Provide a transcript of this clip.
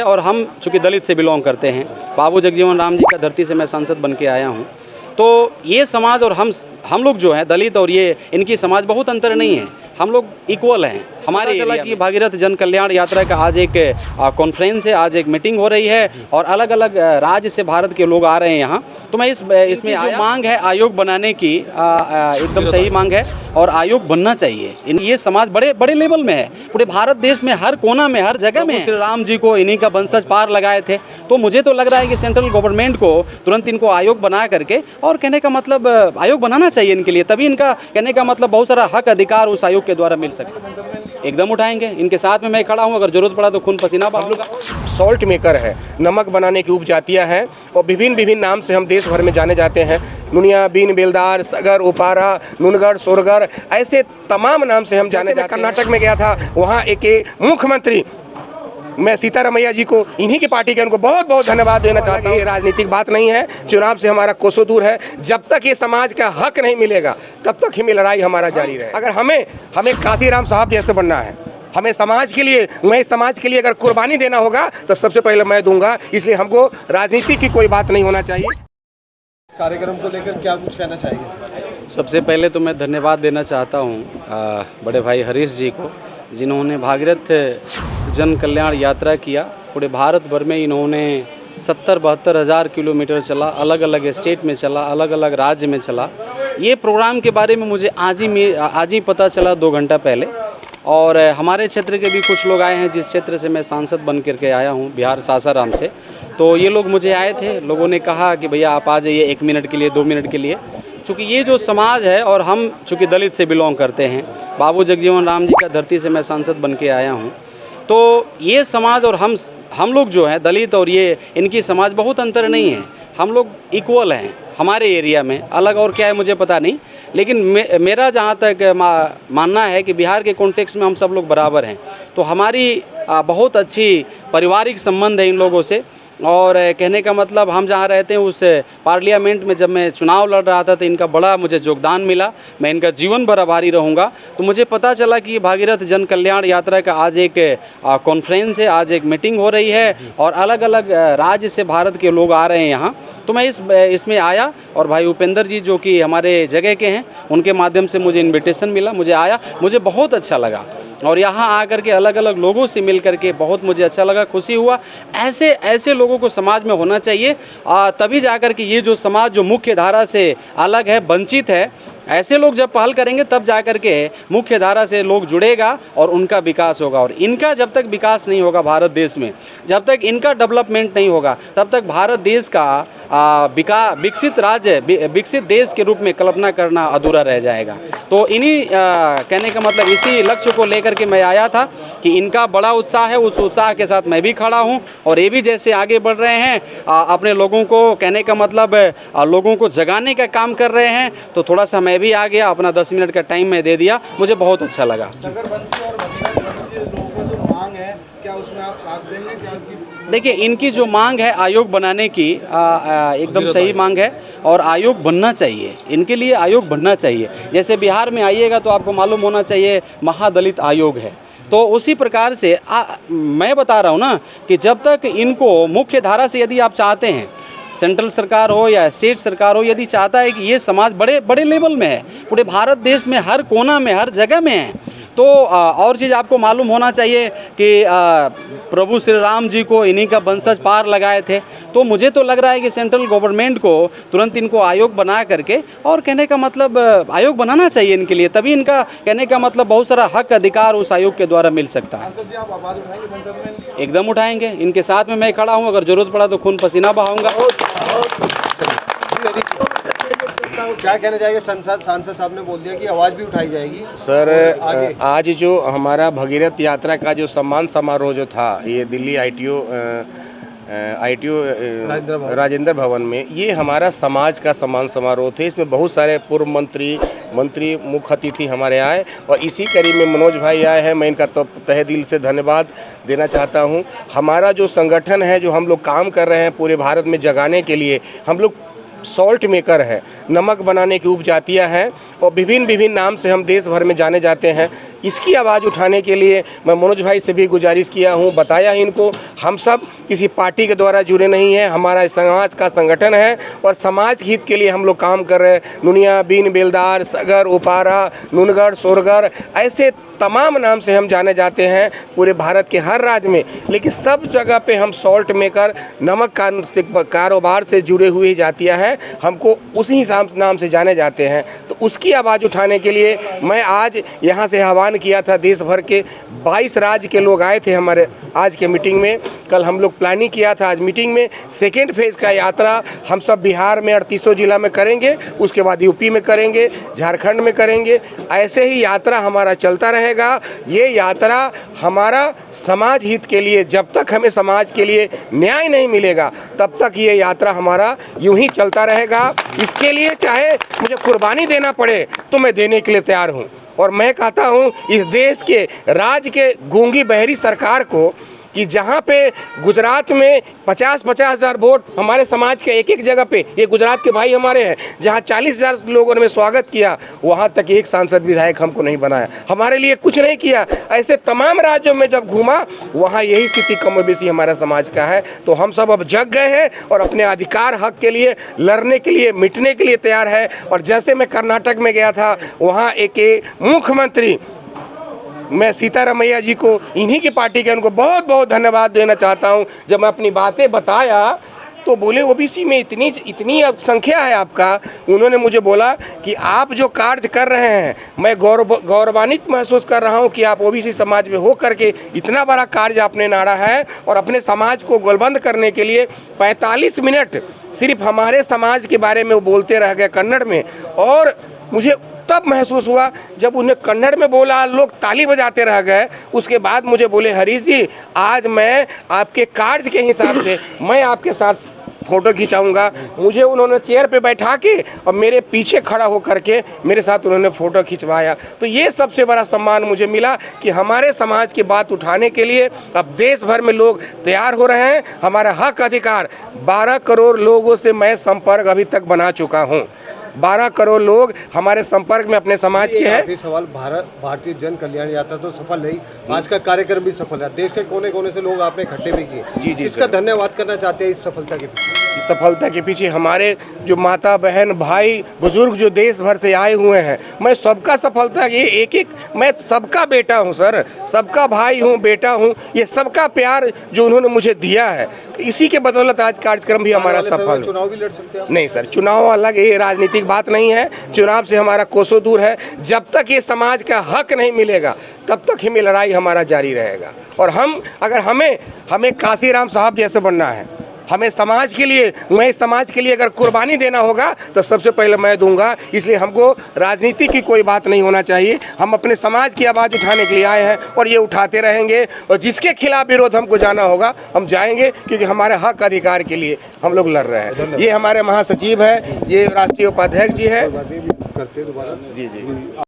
और हम चूँकि दलित से बिलोंग करते हैं, बाबू जगजीवन राम जी का धरती से मैं सांसद बन के आया हूँ। तो ये समाज और हम लोग जो हैं दलित और ये इनकी समाज बहुत अंतर नहीं है, हम लोग इक्वल हैं। हमारे चला कि भागीरथ जन कल्याण यात्रा का आज एक कॉन्फ्रेंस है, आज एक मीटिंग हो रही है और अलग अलग राज्य से भारत के लोग आ रहे हैं यहाँ। तो मैं इसमें जो मांग है आयोग बनाने की एकदम सही मांग है और आयोग बनना चाहिए। ये समाज बड़े बड़े लेवल में है, पूरे भारत देश में हर कोना में हर जगह में। श्री राम जी को इन्हीं का वंशज पार लगाए थे, तो मुझे तो लग रहा है कि सेंट्रल गवर्नमेंट को तुरंत इनको आयोग बना करके, और कहने का मतलब आयोग बनाना चाहिए इनके लिए, तभी इनका कहने का मतलब बहुत सारा हक अधिकार उस आयोग के द्वारा मिल सकता है। एकदम उठाएंगे, इनके साथ में मैं खड़ा हूँ, अगर जरूरत पड़ा तो खून पसीना बहाऊंगा। सॉल्ट मेकर है, नमक बनाने की उपजातियाँ हैं और विभिन्न नाम से हम देश भर में जाने जाते हैं। नुनिया, बीन, बेलदार, सगर, उपारा, नुनगढ़, सोरगर, ऐसे तमाम नाम से हम जाने जाते हैं। कर्नाटक में गया था, वहाँ एक मुख्यमंत्री मैं सीतारमैया जी को, इन्हीं की पार्टी के, उनको बहुत बहुत धन्यवाद देना चाहता हूँ। ये राजनीतिक बात नहीं है, चुनाव से हमारा कोसों दूर है। जब तक ये समाज का हक नहीं मिलेगा तब तक ही लड़ाई हमारा जारी रहे। अगर हमें काशीराम साहब जैसे बनना है, हमें समाज के लिए, मैं समाज के लिए अगर कुर्बानी देना होगा तो सबसे पहले मैं दूंगा। इसलिए हमको राजनीति की कोई बात नहीं होना चाहिए। कार्यक्रम को लेकर क्या कुछ कहना चाहिए? सबसे पहले तो मैं धन्यवाद देना चाहता हूँ बड़े भाई हरीश जी को, जिन्होंने भागीरथ जन कल्याण यात्रा किया। पूरे भारत भर में इन्होंने 70-72 हज़ार किलोमीटर चला, अलग अलग स्टेट में चला, अलग अलग राज्य में चला। ये प्रोग्राम के बारे में मुझे आज ही पता चला 2 घंटा पहले। और हमारे क्षेत्र के भी कुछ लोग आए हैं, जिस क्षेत्र से मैं सांसद बन करके आया हूँ, बिहार सासाराम से। तो ये लोग मुझे आए थे, लोगों ने कहा कि भैया आप आ जाइए 1 मिनट के लिए, 2 मिनट के लिए। चूँकि ये जो समाज है और हम चूँकि दलित से बिलोंग करते हैं, बाबू जगजीवन राम जी का धरती से मैं सांसद बन के आया हूँ। तो ये समाज और हम लोग जो हैं दलित और ये इनकी समाज बहुत अंतर नहीं है, हम लोग इक्वल हैं हमारे एरिया में। अलग और क्या है मुझे पता नहीं, लेकिन मेरा जहाँ तक मानना है कि बिहार के कॉन्टेक्स्ट में हम सब लोग बराबर हैं। तो हमारी बहुत अच्छी पारिवारिक संबंध है इन लोगों से। और कहने का मतलब हम जहाँ रहते हैं उस पार्लियामेंट में जब मैं चुनाव लड़ रहा था तो इनका बड़ा मुझे योगदान मिला, मैं इनका जीवन भर आभारी रहूँगा। तो मुझे पता चला कि भागीरथ जन कल्याण यात्रा का आज एक कॉन्फ्रेंस है, आज एक मीटिंग हो रही है और अलग अलग राज्य से भारत के लोग आ रहे हैं यहाँ। तो मैं इसमें आया और भाई उपेंद्र जी जो कि हमारे जगह के हैं, उनके माध्यम से मुझे इन्विटेशन मिला, मुझे आया, मुझे बहुत अच्छा लगा। और यहाँ आकर के अलग अलग लोगों से मिल करके बहुत मुझे अच्छा लगा, खुशी हुआ। ऐसे लोगों को समाज में होना चाहिए, तभी जाकर के ये जो समाज जो मुख्य धारा से अलग है, वंचित है, ऐसे लोग जब पहल करेंगे तब जाकर के मुख्य धारा से लोग जुड़ेगा और उनका विकास होगा। और इनका जब तक विकास नहीं होगा भारत देश में, जब तक इनका डेवलपमेंट नहीं होगा, तब तक भारत देश का विकसित राज्य, विकसित देश के रूप में कल्पना करना अधूरा रह जाएगा। तो इन्हीं कहने का मतलब इसी लक्ष्य को लेकर के मैं आया था कि इनका बड़ा उत्साह है, उस उत्साह के साथ मैं भी खड़ा हूं और ये भी जैसे आगे बढ़ रहे हैं, अपने लोगों को कहने का मतलब लोगों को जगाने का काम कर रहे हैं। तो थोड़ा सा मैं भी आ गया, अपना 10 मिनट का टाइम मैं दे दिया, मुझे बहुत अच्छा लगा। क्या उसमें आप साथ देंगे? क्या देखिए, इनकी जो मांग है आयोग बनाने की एकदम सही मांग है और आयोग बनना चाहिए, इनके लिए आयोग बनना चाहिए। जैसे बिहार में आइएगा तो आपको मालूम होना चाहिए महादलित आयोग है। तो उसी प्रकार से मैं बता रहा हूँ ना कि जब तक इनको मुख्य धारा से, यदि आप चाहते हैं सेंट्रल सरकार हो या स्टेट सरकार हो, यदि चाहता है कि ये समाज बड़े बड़े लेवल में है, पूरे भारत देश में हर कोना में हर जगह में है, तो और चीज़ आपको मालूम होना चाहिए कि प्रभु श्री राम जी को इन्हीं का वंशज पार लगाए थे। तो मुझे तो लग रहा है कि सेंट्रल गवर्नमेंट को तुरंत इनको आयोग बना करके, और कहने का मतलब आयोग बनाना चाहिए इनके लिए, तभी इनका कहने का मतलब बहुत सारा हक अधिकार उस आयोग के द्वारा मिल सकता है। आप आवाज उठाएंगे संसद में? एकदम उठाएंगे, इनके साथ में मैं खड़ा हूँ, अगर जरूरत पड़ा तो खून पसीना बहाऊंगा। क्या कहना चाहिए? सांसद साहब ने बोल दिया कि आवाज़ भी उठाई जाएगी। सर, आज जो हमारा भगीरथ यात्रा का जो सम्मान समारोह जो था, ये दिल्ली ITO राजेंद्र भवन में, ये हमारा समाज का सम्मान समारोह थे। इसमें बहुत सारे पूर्व मंत्री मुख्य अतिथि हमारे आए और इसी कड़ी में मनोज भाई आए हैं। मैं इनका तो तहे दिल से धन्यवाद देना चाहता हूँ। हमारा जो संगठन है, जो हम लोग काम कर रहे हैं पूरे भारत में जगाने के लिए, हम लोग सॉल्ट मेकर है, नमक बनाने की उपजातियां हैं और विभिन्न विभिन्न नाम से हम देश भर में जाने जाते हैं। इसकी आवाज़ उठाने के लिए मैं मनोज भाई से भी गुजारिश किया हूं, बताया इनको, हम सब किसी पार्टी के द्वारा जुड़े नहीं हैं, हमारा समाज का संगठन है और समाज हित के लिए हम लोग काम कर रहे हैं। नुनिया, बीन, बेलदार, सगर, उपारा, नुनगढ़, सोरगढ़, ऐसे तमाम नाम से हम जाने जाते हैं पूरे भारत के हर राज्य में। लेकिन सब जगह पे हम सॉल्ट मेकर, नमक कारोबार से जुड़े हुए जातियाँ हैं, हमको उसी नाम से जाने जाते हैं। तो उसकी आवाज़ उठाने के लिए मैं आज यहाँ से आह्वान किया था। देश भर के 22 राज्य के लोग आए थे हमारे आज के मीटिंग में। कल हम लोग प्लानिंग किया था आज मीटिंग में सेकेंड फेज़ का यात्रा हम सब बिहार में 38 जिला में करेंगे, उसके बाद यूपी में करेंगे, झारखंड में करेंगे। ऐसे ही यात्रा हमारा चलता रहेगा। ये यात्रा हमारा समाज हित के लिए, जब तक हमें समाज के लिए न्याय नहीं मिलेगा तब तक ये यात्रा हमारा यूं ही चलता रहेगा। इसके लिए चाहे मुझे कुर्बानी देना पड़े तो मैं देने के लिए तैयार हूं। और मैं कहता हूं इस देश के राज्य के गूंगी बहरी सरकार को कि जहाँ पे गुजरात में 50-50 हज़ार वोट हमारे समाज के एक एक जगह पे, ये गुजरात के भाई हमारे हैं, जहाँ 40,000 लोगों ने स्वागत किया, वहाँ तक एक सांसद विधायक हमको नहीं बनाया, हमारे लिए कुछ नहीं किया। ऐसे तमाम राज्यों में जब घूमा वहाँ यही स्थिति कम बेसी हमारा समाज का है। तो हम सब अब जग गए हैं और अपने अधिकार हक के लिए लड़ने के लिए, मिटने के लिए तैयार है। और जैसे मैं कर्नाटक में गया था, वहाँ एक मुख्यमंत्री, मैं सीतारमैया जी को, इन्हीं की पार्टी के, उनको बहुत बहुत धन्यवाद देना चाहता हूं। जब मैं अपनी बातें बताया तो बोले ओबीसी में इतनी संख्या है आपका। उन्होंने मुझे बोला कि आप जो कार्य कर रहे हैं, मैं गौरवान्वित महसूस कर रहा हूं कि आप ओबीसी समाज में हो करके इतना बड़ा कार्य आपने नाड़ा है। और अपने समाज को गोलबंद करने के लिए 45 मिनट सिर्फ हमारे समाज के बारे में वो बोलते रह गए कन्नड़ में। और मुझे तब महसूस हुआ जब उन्हें कन्नड़ में बोला, लोग ताली बजाते रह गए। उसके बाद मुझे बोले हरीश जी, आज मैं आपके कार्य के हिसाब से मैं आपके साथ फ़ोटो खिंचाऊंगा। मुझे उन्होंने चेयर पे बैठा के और मेरे पीछे खड़ा होकर के मेरे साथ उन्होंने फ़ोटो खिंचवाया। तो ये सबसे बड़ा सम्मान मुझे मिला कि हमारे समाज की बात उठाने के लिए अब देश भर में लोग तैयार हो रहे हैं। हमारा हक अधिकार 12 करोड़ लोगों से मैं संपर्क अभी तक बना चुका हूँ। 12 करोड़ लोग हमारे संपर्क में अपने समाज के हैं। सवाल, भारतीय जन कल्याण यात्रा तो सफल रही, आज का कार्यक्रम भी सफल है, देश के कोने कोने से लोग आपने इकट्ठे भी किए। जी, इसका धन्यवाद करना चाहते हैं। इस सफलता के पीछे हमारे जो माता बहन भाई बुजुर्ग जो देश भर से आए हुए हैं, मैं सबका सफलता, ये मैं सबका बेटा हूँ सर, सबका भाई हूँ, बेटा हूँ। ये सबका प्यार जो उन्होंने मुझे दिया है, इसी के बदौलत आज कार्यक्रम भी हमारा सफल। चुनाव भी लड़ सकते हैं? नहीं सर, चुनाव अलग, ये राजनीतिक बात नहीं है। चुनाव से हमारा कोसों दूर है। जब तक ये समाज का हक नहीं मिलेगा तब तक ही लड़ाई हमारा जारी रहेगा। और अगर हमें काशीराम साहब जैसे बनना है, हमें समाज के लिए, मैं समाज के लिए अगर कुर्बानी देना होगा तो सबसे पहले मैं दूंगा। इसलिए हमको राजनीति की कोई बात नहीं होना चाहिए। हम अपने समाज की आवाज़ उठाने के लिए आए हैं और ये उठाते रहेंगे। और जिसके खिलाफ विरोध हमको जाना होगा हम जाएंगे, क्योंकि हमारे हक अधिकार के लिए हम लोग लड़ रहे हैं। ये हमारे महासचिव है, ये राष्ट्रीय उपाध्यक्ष जी है। करते दोबारा। जी।